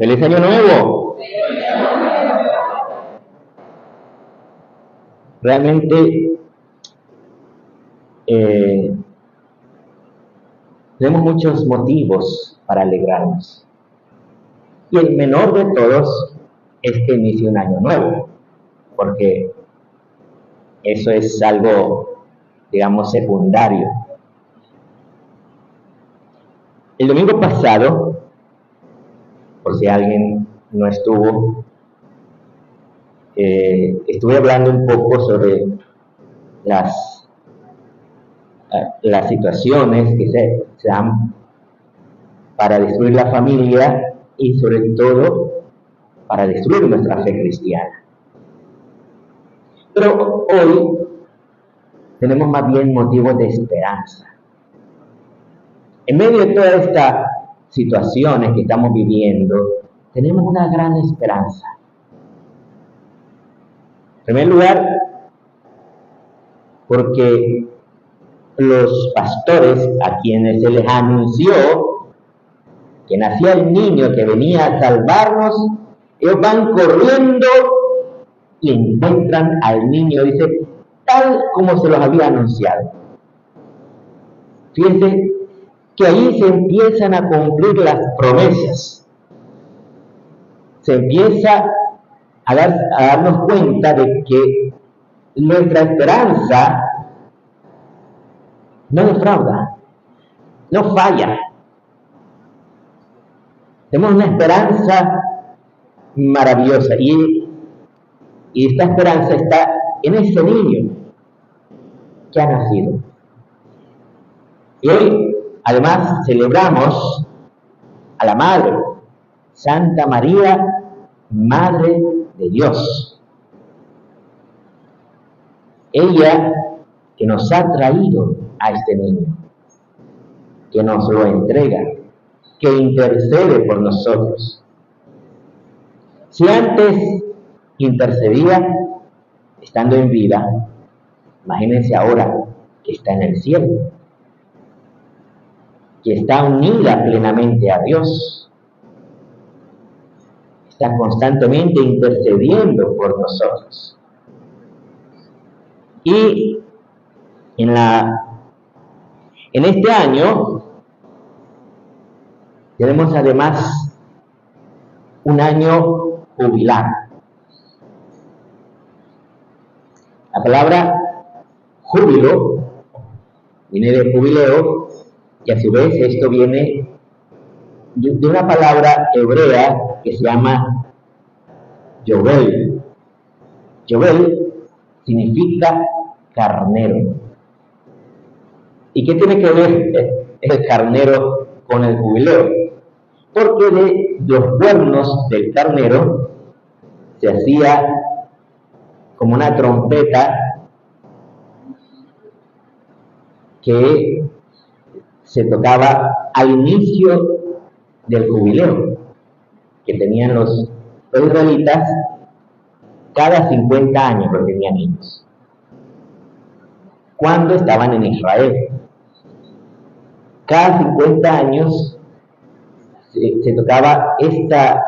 ¡Feliz Año Nuevo! Realmente tenemos muchos motivos para alegrarnos. Y el menor de todos es que inicie un año nuevo, porque eso es algo, digamos, secundario. El domingo pasado, por si alguien no estuvo, estuve hablando un poco sobre las situaciones que se dan para destruir la familia y sobre todo para destruir nuestra fe cristiana. Pero hoy tenemos más bien motivos de esperanza. En medio de todas estas situaciones que estamos viviendo, tenemos una gran esperanza. En primer lugar, porque los pastores a quienes se les anunció que nacía el niño que venía a salvarnos, ellos van corriendo y encuentran al niño, dice, tal como se los había anunciado. Fíjense que ahí se empiezan a cumplir las promesas. Se empieza a darnos cuenta de que nuestra esperanza no defrauda, no falla. Tenemos una esperanza maravillosa y esta esperanza está en ese niño que ha nacido. Y hoy, además, celebramos a la Madre, Santa María, Madre de Dios. Ella que nos ha traído a este niño, que nos lo entrega, que intercede por nosotros. Si antes intercedía estando en vida, imagínense ahora que está en el cielo, que está unida plenamente a Dios, está constantemente intercediendo por nosotros. Y en este año tenemos además un año jubilar. La palabra júbilo viene de jubileo, y a su vez esto viene de una palabra hebrea que se llama Yovel. Yovel significa carnero. ¿Y qué tiene que ver el carnero con el jubileo? Porque de los cuernos del carnero se hacía como una trompeta que se tocaba al inicio del jubileo que tenían los israelitas cada 50 años, porque tenían niños, cuando estaban en Israel. Cada 50 años se tocaba esta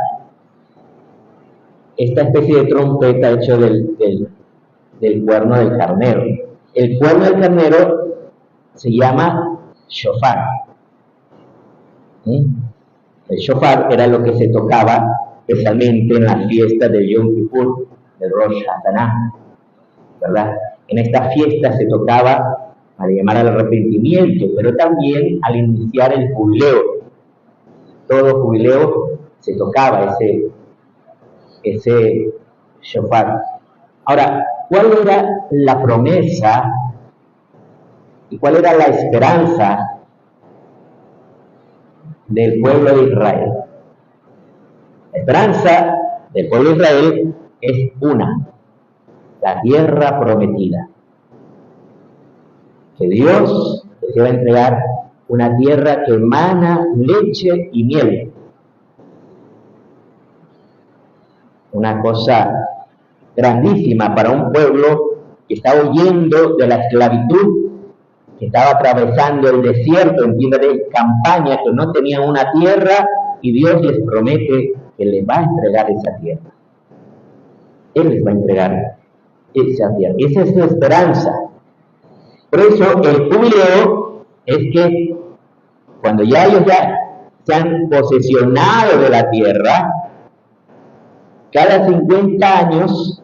especie de trompeta hecho del cuerno del carnero. El cuerno del carnero se llama shofar. El shofar era lo que se tocaba especialmente en la fiesta del Yom Kippur, del Rosh Hashanah, ¿verdad? En esta fiesta se tocaba para llamar al arrepentimiento, pero también al iniciar el jubileo. Todo jubileo se tocaba ese shofar. Ahora, ¿cuál era la promesa y cuál era la esperanza del pueblo de Israel? La esperanza del pueblo de Israel es una: la tierra prometida. Que Dios les iba a entregar una tierra que emana leche y miel. Una cosa grandísima para un pueblo que estaba huyendo de la esclavitud, que estaba atravesando el desierto en tiempo de campaña, que no tenían una tierra, y Dios les promete que les va a entregar esa tierra. Él les va a entregar esa tierra. Esa es su esperanza. Por eso el jubileo es que cuando ya ellos ya se han posesionado de la tierra, cada 50 años,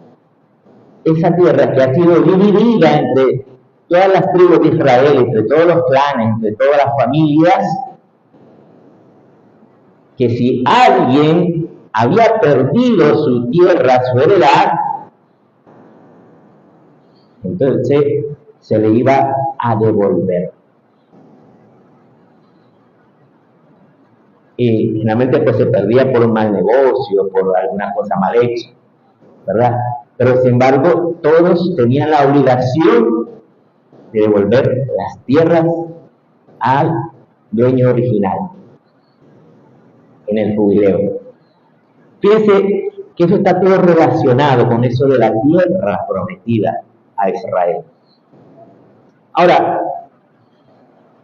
esa tierra que ha sido dividida entre todas las tribus de Israel, entre todos los clanes, entre todas las familias, que si alguien había perdido su tierra, su heredad, entonces se le iba a devolver. Y finalmente pues se perdía por un mal negocio, por alguna cosa mal hecha, ¿verdad? Pero sin embargo todos tenían la obligación de devolver las tierras al dueño original en el jubileo. Fíjense que eso está todo relacionado con eso de la tierra prometida a Israel. Ahora,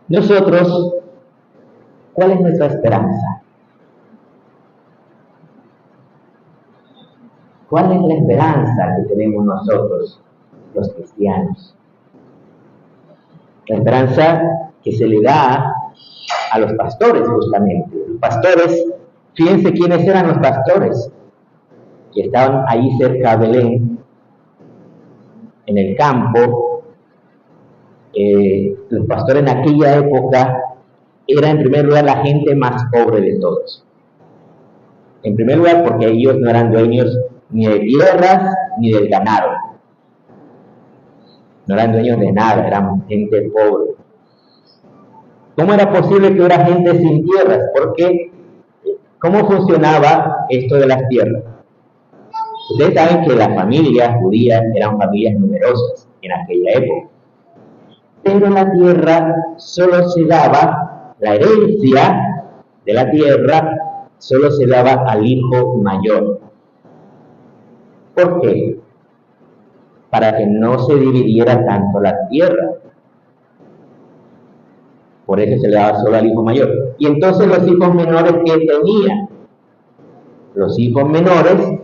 nosotros, ¿cuál es nuestra esperanza? ¿Cuál es la esperanza que tenemos nosotros, los cristianos? La esperanza que se le da a los pastores, justamente. Los pastores, fíjense quiénes eran los pastores que estaban ahí cerca de Belén, en el campo. Los pastores en aquella época era en primer lugar la gente más pobre de todos. En primer lugar porque ellos no eran dueños ni de tierras ni del ganado. No eran dueños de nada, eran gente pobre. ¿Cómo era posible que hubiera gente sin tierras? Porque, ¿cómo funcionaba esto de las tierras? Ustedes saben que las familias judías eran familias numerosas en aquella época. Pero la tierra solo se daba, la herencia de la tierra solo se daba al hijo mayor. ¿Por qué? Para que no se dividiera tanto la tierra. Por eso se le daba solo al hijo mayor. Y entonces los hijos menores que tenían, los hijos menores,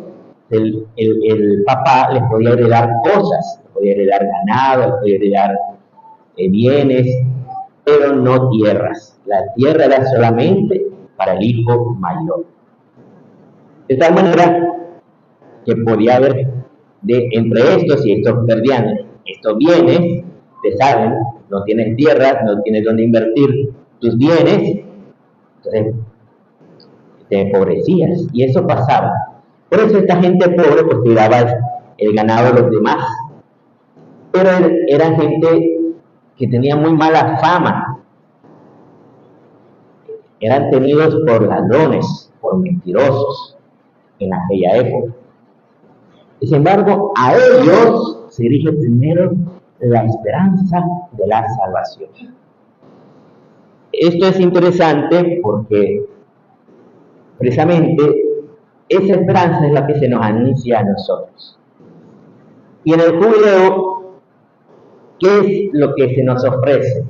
el papá les podía heredar cosas, les podía heredar ganado, les podía heredar bienes, pero no tierras. La tierra era solamente para el hijo mayor. De tal manera que podía haber entre estos, y estos perdían estos bienes, te saben, no tienes tierras, no tienes donde invertir tus bienes, entonces te empobrecías, y eso pasaba. Por eso esta gente pobre pues cuidaba el ganado de los demás, pero eran gente que tenía muy mala fama, eran tenidos por ladrones, por mentirosos en aquella época. Sin embargo, a ellos se dirige primero la esperanza de la salvación. Esto es interesante porque precisamente esa esperanza es la que se nos anuncia a nosotros. Y en el jubileo, ¿qué es lo que se nos ofrece?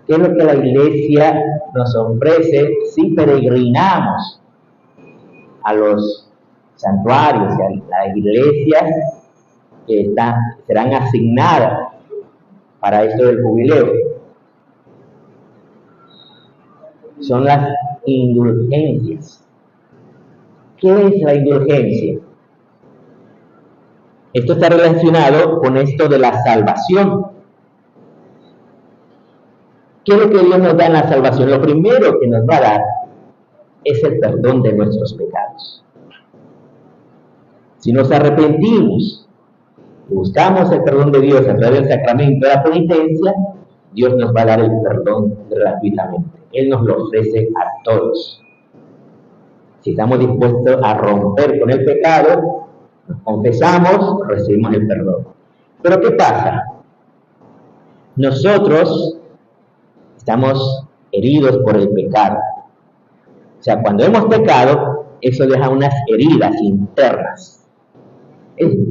¿Qué es lo que la iglesia nos ofrece si peregrinamos a los santuarios y a las iglesias que serán asignadas para esto del jubileo? Son las indulgencias. ¿Qué es la indulgencia? Esto está relacionado con esto de la salvación. ¿Qué es lo que Dios nos da en la salvación? Lo primero que nos va a dar es el perdón de nuestros pecados. Si nos arrepentimos, buscamos el perdón de Dios a través del sacramento de la penitencia, Dios nos va a dar el perdón gratuitamente. Él nos lo ofrece a todos. Si estamos dispuestos a romper con el pecado, nos confesamos, recibimos el perdón. Pero ¿qué pasa? Nosotros estamos heridos por el pecado. O sea, cuando hemos pecado, eso deja unas heridas internas.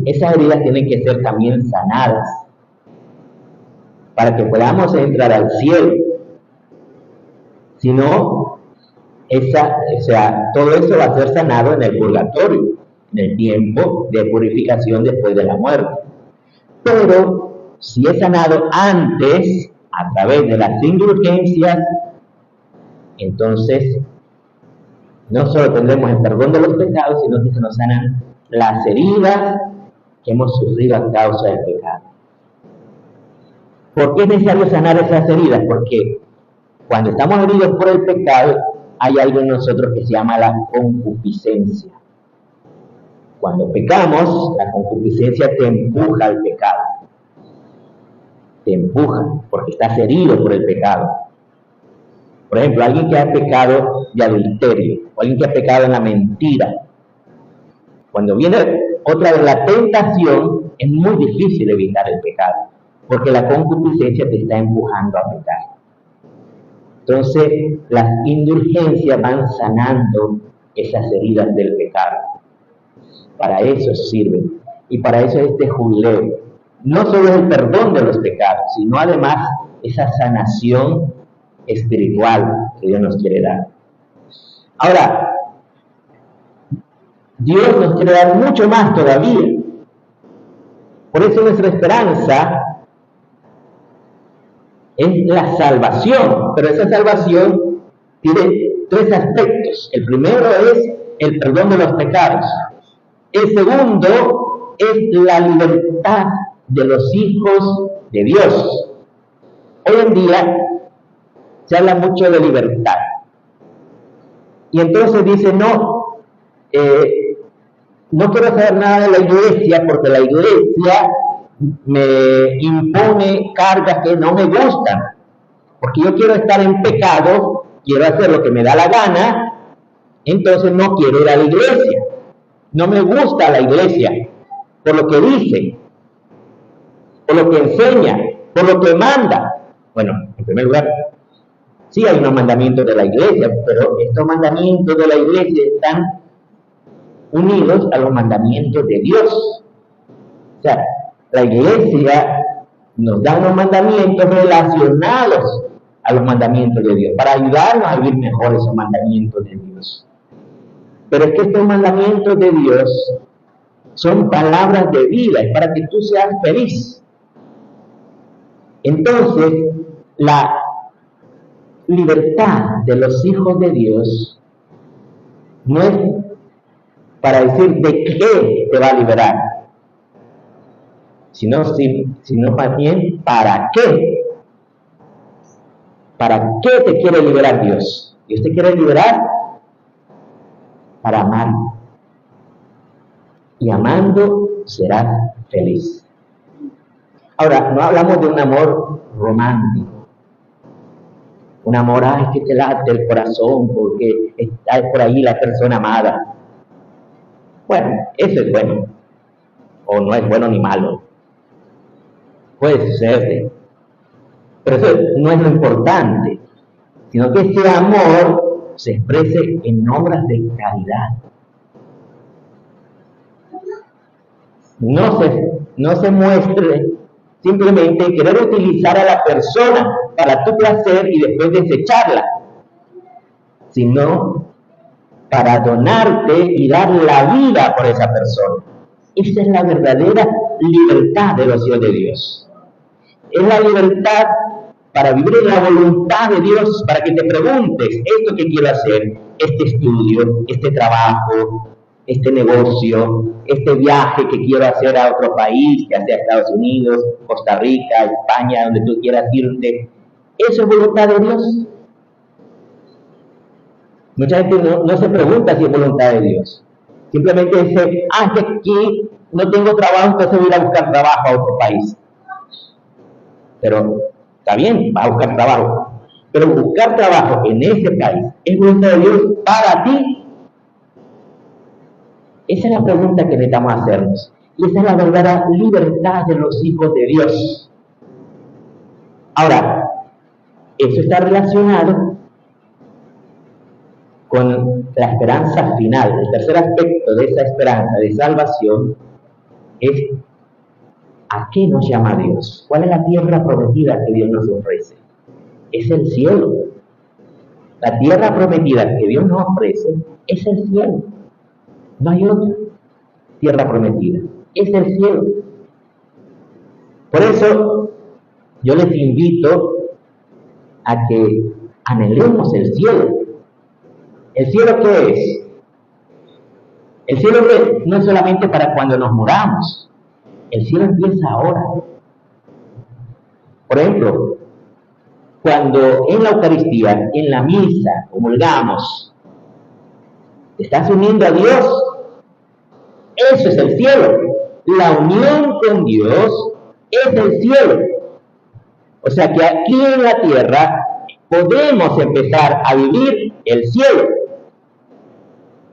Esas heridas tienen que ser también sanadas para que podamos entrar al cielo. Si no, O sea, todo eso va a ser sanado en el purgatorio, en el tiempo de purificación después de la muerte. Pero si es sanado antes, a través de las indulgencias, entonces no solo tendremos el perdón de los pecados, sino que se nos sanan las heridas que hemos sufrido a causa del pecado. ¿Por qué es necesario sanar esas heridas? Porque cuando estamos heridos por el pecado, hay algo en nosotros que se llama la concupiscencia. Cuando pecamos, la concupiscencia te empuja al pecado. Te empuja porque estás herido por el pecado. Por ejemplo, alguien que ha pecado de adulterio, o alguien que ha pecado en la mentira. Cuando viene otra vez la tentación, es muy difícil evitar el pecado, porque la concupiscencia te está empujando a pecar. Entonces, las indulgencias van sanando esas heridas del pecado. Para eso sirven. Y para eso este jubileo. No solo es el perdón de los pecados, sino además esa sanación espiritual que Dios nos quiere dar. Ahora, Dios nos quiere dar mucho más todavía. Por eso nuestra esperanza es la salvación, pero esa salvación tiene tres aspectos. El primero es el perdón de los pecados. El segundo es la libertad de los hijos de Dios. Hoy en día se habla mucho de libertad. Y entonces dice, no quiero saber nada de la iglesia porque la iglesia me impone cargas que no me gustan. Porque yo quiero estar en pecado, quiero hacer lo que me da la gana, entonces no quiero ir a la iglesia. No me gusta la iglesia por lo que dice, por lo que enseña, por lo que manda. Bueno, en primer lugar, sí hay unos mandamientos de la iglesia, pero estos mandamientos de la iglesia están unidos a los mandamientos de Dios. O sea, la iglesia nos da unos mandamientos relacionados a los mandamientos de Dios, para ayudarnos a vivir mejor esos mandamientos de Dios. Pero es que estos mandamientos de Dios son palabras de vida, es para que tú seas feliz. Entonces, la libertad de los hijos de Dios no es para decir de qué te va a liberar, sino más bien para qué. ¿Para qué te quiere liberar Dios? Dios te quiere liberar para amar. Y amando serás feliz. Ahora, no hablamos de un amor romántico. Un amor, que te late el corazón porque está por ahí la persona amada. Bueno, eso es bueno. O no es bueno ni malo. Puede suceder. Pero eso no es lo importante. Sino que ese amor se exprese en obras de caridad. No se muestre simplemente querer utilizar a la persona para tu placer y después desecharla, sino para donarte y dar la vida por esa persona. Esa es la verdadera libertad de los hijos de Dios. Es la libertad para vivir en la voluntad de Dios, para que te preguntes, esto que quiero hacer, este estudio, este trabajo, este negocio, este viaje que quiero hacer a otro país, ya sea Estados Unidos, Costa Rica, España, donde tú quieras irte, ¿eso es voluntad de Dios? Mucha gente no se pregunta si es voluntad de Dios. Simplemente dice, es que aquí no tengo trabajo, entonces voy a ir a buscar trabajo a otro país. Pero está bien, vas a buscar trabajo. Pero buscar trabajo en ese país, ¿es voluntad de Dios para ti? Esa es la pregunta que necesitamos hacernos. Y esa es la verdadera libertad de los hijos de Dios. Ahora, eso está relacionado con la esperanza final. El tercer aspecto de esa esperanza de salvación es ¿a qué nos llama Dios? ¿Cuál es la tierra prometida que Dios nos ofrece? Es el cielo. La tierra prometida que Dios nos ofrece es el cielo. No hay otra tierra prometida. Es el cielo. Por eso yo les invito a que anhelemos el cielo. ¿El cielo qué es? El cielo no es solamente para cuando nos muramos. El cielo empieza ahora. Por ejemplo, cuando en la Eucaristía, en la misa, comulgamos, te estás uniendo a Dios. Eso es el cielo. La unión con Dios es el cielo. O sea que aquí en la tierra podemos empezar a vivir el cielo.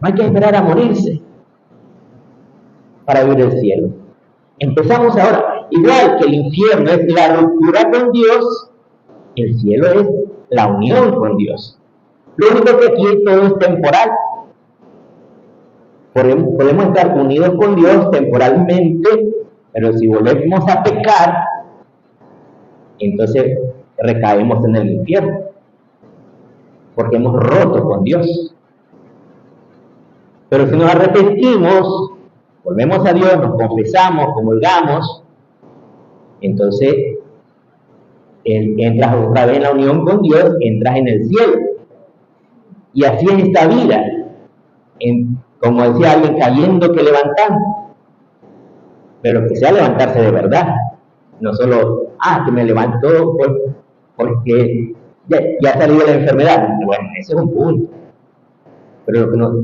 No hay que esperar a morirse para vivir el cielo. Empezamos ahora. Igual que el infierno es la ruptura con Dios, el cielo es la unión con Dios. Lo único que aquí todo es temporal. Podemos estar unidos con Dios temporalmente, pero si volvemos a pecar, entonces recaemos en el infierno, porque hemos roto con Dios. Pero si nos arrepentimos, volvemos a Dios, nos confesamos, comulgamos, entonces entras otra vez en la unión con Dios, entras en el cielo. Y así es esta vida, como decía alguien, cayendo que levantando, pero que sea levantarse de verdad, no solo, que me levantó porque ya ha salido la enfermedad. Bueno, ese es un punto, pero lo que nos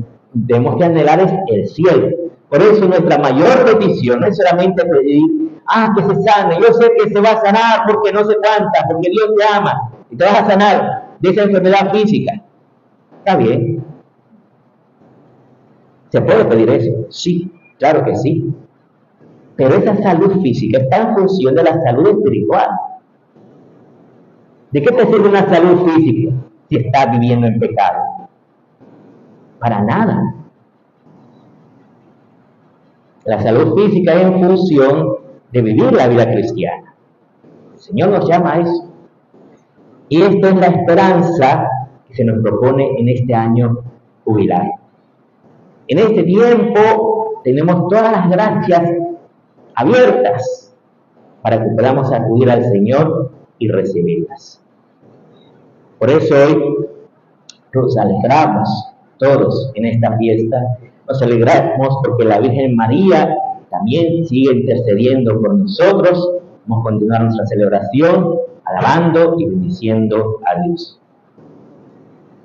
tenemos que anhelar es el cielo. Por eso nuestra mayor petición no es solamente pedir, que se sane, yo sé que se va a sanar porque no sé cuántas, porque Dios te ama y te vas a sanar de esa enfermedad física. Está bien. ¿Se puede pedir eso? Sí, claro que sí. Pero esa salud física está en función de la salud espiritual. ¿De qué te sirve una salud física si estás viviendo en pecado? Para nada. La salud física es en función de vivir la vida cristiana. El Señor nos llama a eso. Y esta es la esperanza que se nos propone en este año jubilar. En este tiempo tenemos todas las gracias abiertas para que podamos acudir al Señor y recibirlas. Por eso hoy nos alegramos todos en esta fiesta. Nos alegramos porque la Virgen María también sigue intercediendo por nosotros. Vamos a continuar nuestra celebración alabando y bendiciendo a Dios.